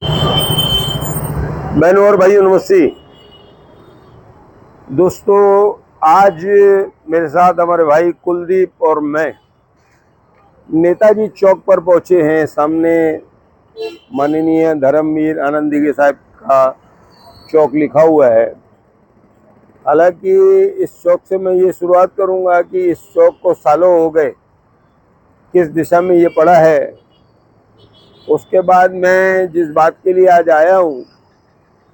बहनों और भाइयों नमस्ते। दोस्तों, आज मेरे साथ हमारे भाई कुलदीप और मैं नेताजी चौक पर पहुंचे हैं। सामने माननीय धर्मवीर आनंदीगे साहब का चौक लिखा हुआ है। हालांकि इस चौक से मैं ये शुरुआत करूंगा कि इस चौक को सालों हो गए किस दिशा में ये पड़ा है। उसके बाद मैं जिस बात के लिए आज आया हूँ,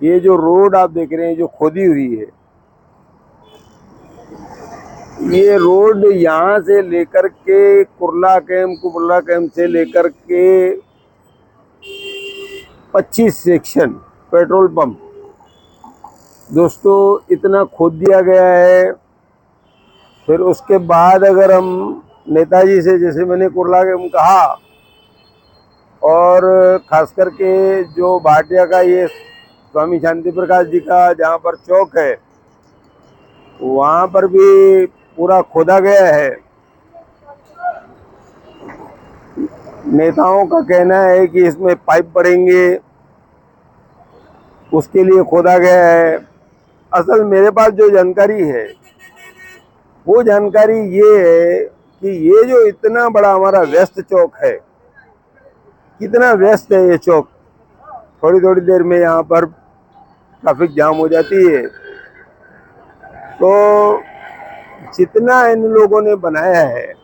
ये जो रोड आप देख रहे हैं जो खोदी हुई है, ये रोड यहाँ से लेकर के कुर्ला कैंप से लेकर के 25 सेक्शन पेट्रोल पंप दोस्तों इतना खोद दिया गया है। फिर उसके बाद अगर हम नेताजी से, जैसे मैंने कुर्ला कैंप कहा, और खास करके जो भाटिया का ये स्वामी शांति प्रकाश जी का जहाँ पर चौक है, वहाँ पर भी पूरा खोदा गया है। नेताओं का कहना है कि इसमें पाइप पड़ेंगे, उसके लिए खोदा गया है। असल मेरे पास जो जानकारी है वो जानकारी ये है कि ये जो इतना बड़ा हमारा व्यस्त चौक है, कितना व्यस्त है ये चौक। थोड़ी थोड़ी देर में यहाँ पर ट्रैफिक जाम हो जाती है। तो जितना इन लोगों ने बनाया है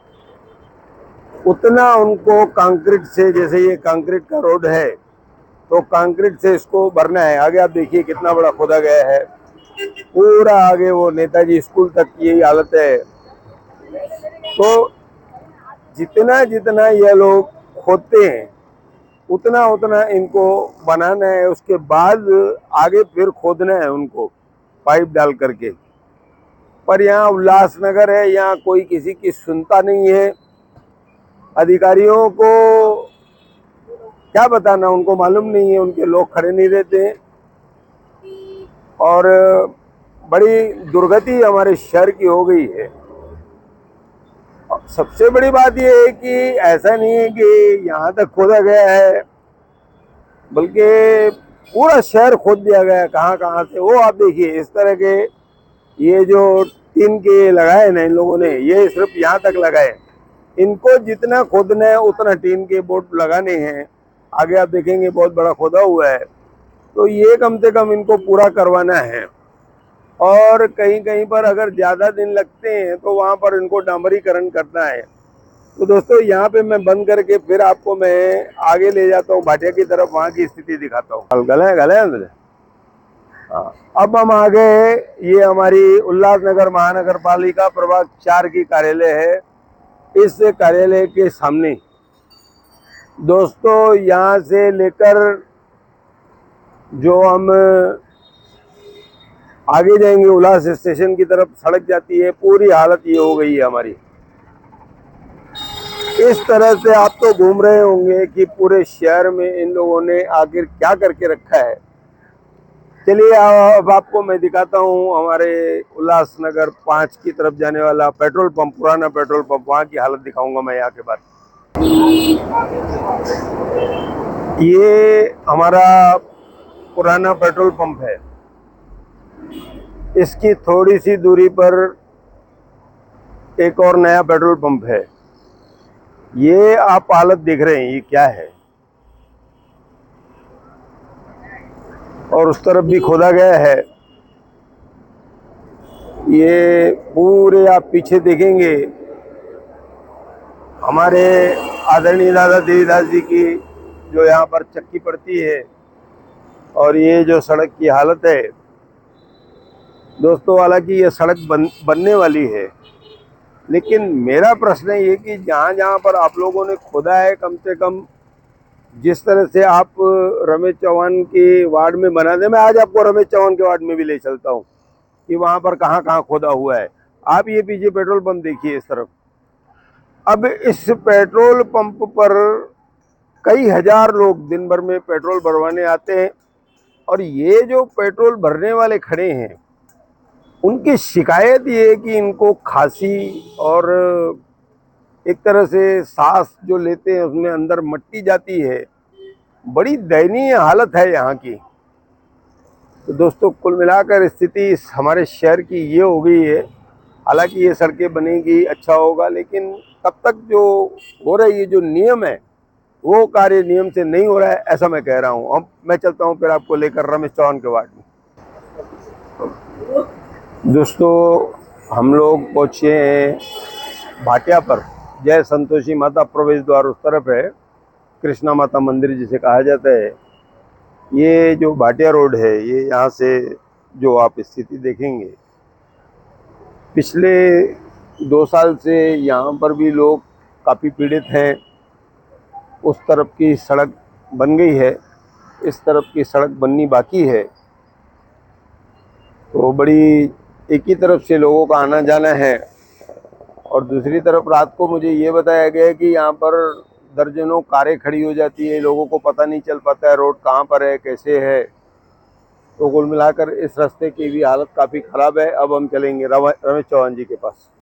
उतना उनको कंक्रीट से, जैसे ये कंक्रीट का रोड है तो कंक्रीट से इसको भरना है। आगे आप देखिए कितना बड़ा खोदा गया है, पूरा आगे वो नेताजी स्कूल तक की यही हालत है। तो जितना जितना ये लोग खोदते हैं उतना उतना इनको बनाना है। उसके बाद आगे फिर खोदना है उनको पाइप डाल करके। पर यहाँ उल्लासनगर है, यहाँ कोई किसी की सुनता नहीं है। अधिकारियों को क्या बताना, उनको मालूम नहीं है, उनके लोग खड़े नहीं रहते हैं। और बड़ी दुर्गति हमारे शहर की हो गई है। सबसे बड़ी बात यह है कि ऐसा नहीं है कि यहाँ तक खोदा गया है, बल्कि पूरा शहर खोद दिया गया है। कहाँ कहाँ से वो आप देखिए, इस तरह के ये जो टीन के लगाए ना इन लोगों ने, ये सिर्फ यहाँ तक लगाए। इनको जितना खोदना है उतना टीन के बोर्ड लगाने हैं। आगे आप देखेंगे बहुत बड़ा खोदा हुआ है, तो ये कम से कम इनको पूरा करवाना है। और कहीं कहीं पर अगर ज़्यादा दिन लगते हैं तो वहाँ पर इनको डामरीकरण करना है। तो दोस्तों यहाँ पे मैं बंद करके फिर आपको मैं आगे ले जाता हूँ भाटिया की तरफ, वहाँ की स्थिति दिखाता हूँ। गले गले अंदर। हाँ, अब हम आ गए, ये हमारी उल्लासनगर महानगर पालिका प्रभाग 4 की कार्यालय है। इस कार्यालय के सामने दोस्तों यहाँ से लेकर जो हम आगे जाएंगे उल्लास स्टेशन की तरफ सड़क जाती है, पूरी हालत ये हो गई है हमारी। इस तरह से आप तो घूम रहे होंगे कि पूरे शहर में इन लोगों ने आखिर क्या करके रखा है। चलिए अब आपको मैं दिखाता हूँ हमारे उल्लासनगर 5 की तरफ जाने वाला पेट्रोल पंप, पुराना पेट्रोल पंप, वहाँ की हालत दिखाऊंगा मैं यहाँ के बाद। ये हमारा पुराना पेट्रोल पंप है। इसकी थोड़ी सी दूरी पर एक और नया पेट्रोल पंप है। ये आप हालत देख रहे हैं, ये क्या है। और उस तरफ भी खोदा गया है। ये पूरे आप पीछे देखेंगे, हमारे आदरणीय दादा देवीदास जी की जो यहाँ पर चक्की पड़ती है, और ये जो सड़क की हालत है दोस्तों, हालांकि ये सड़क बनने वाली है, लेकिन मेरा प्रश्न ये कि जहाँ जहाँ पर आप लोगों ने खोदा है, कम से कम जिस तरह से आप रमेश चौहान के वार्ड में बना दे, मैं आज आपको रमेश चौहान के वार्ड में भी ले चलता हूँ कि वहाँ पर कहाँ कहाँ खोदा हुआ है। आप ये पीछे पेट्रोल पंप देखिए इस तरफ। अब इस पेट्रोल पंप पर कई हजार लोग दिन भर में पेट्रोल भरवाने आते हैं, और ये जो पेट्रोल भरने वाले खड़े हैं उनकी शिकायत ये है कि इनको खांसी और एक तरह से सांस जो लेते हैं उसमें अंदर मट्टी जाती है। बड़ी दयनीय हालत है यहाँ की। तो दोस्तों कुल मिलाकर स्थिति इस हमारे शहर की ये हो गई है। हालांकि ये सड़कें बनेगी अच्छा होगा, लेकिन तब तक जो हो रही है, जो नियम है, वो कार्य नियम से नहीं हो रहा है, ऐसा मैं कह रहा हूँ। अब मैं चलता हूँ फिर आपको लेकर रमेश चौहान के वार्ड में। दोस्तों हम लोग पहुँचे हैं भाटिया पर। जय संतोषी माता प्रवेश द्वार उस तरफ है, कृष्णा माता मंदिर जिसे कहा जाता है। ये जो भाटिया रोड है, ये यहाँ से जो आप स्थिति देखेंगे, पिछले 2 साल से यहाँ पर भी लोग काफ़ी पीड़ित हैं। उस तरफ की सड़क बन गई है, इस तरफ की सड़क बननी बाकी है। तो बड़ी एक ही तरफ से लोगों का आना जाना है, और दूसरी तरफ रात को मुझे ये बताया गया है कि यहाँ पर दर्जनों कारें खड़ी हो जाती है, लोगों को पता नहीं चल पाता है रोड कहाँ पर है, कैसे है। तो कुल मिलाकर इस रास्ते की भी हालत काफ़ी ख़राब है। अब हम चलेंगे रमेश चौहान जी के पास।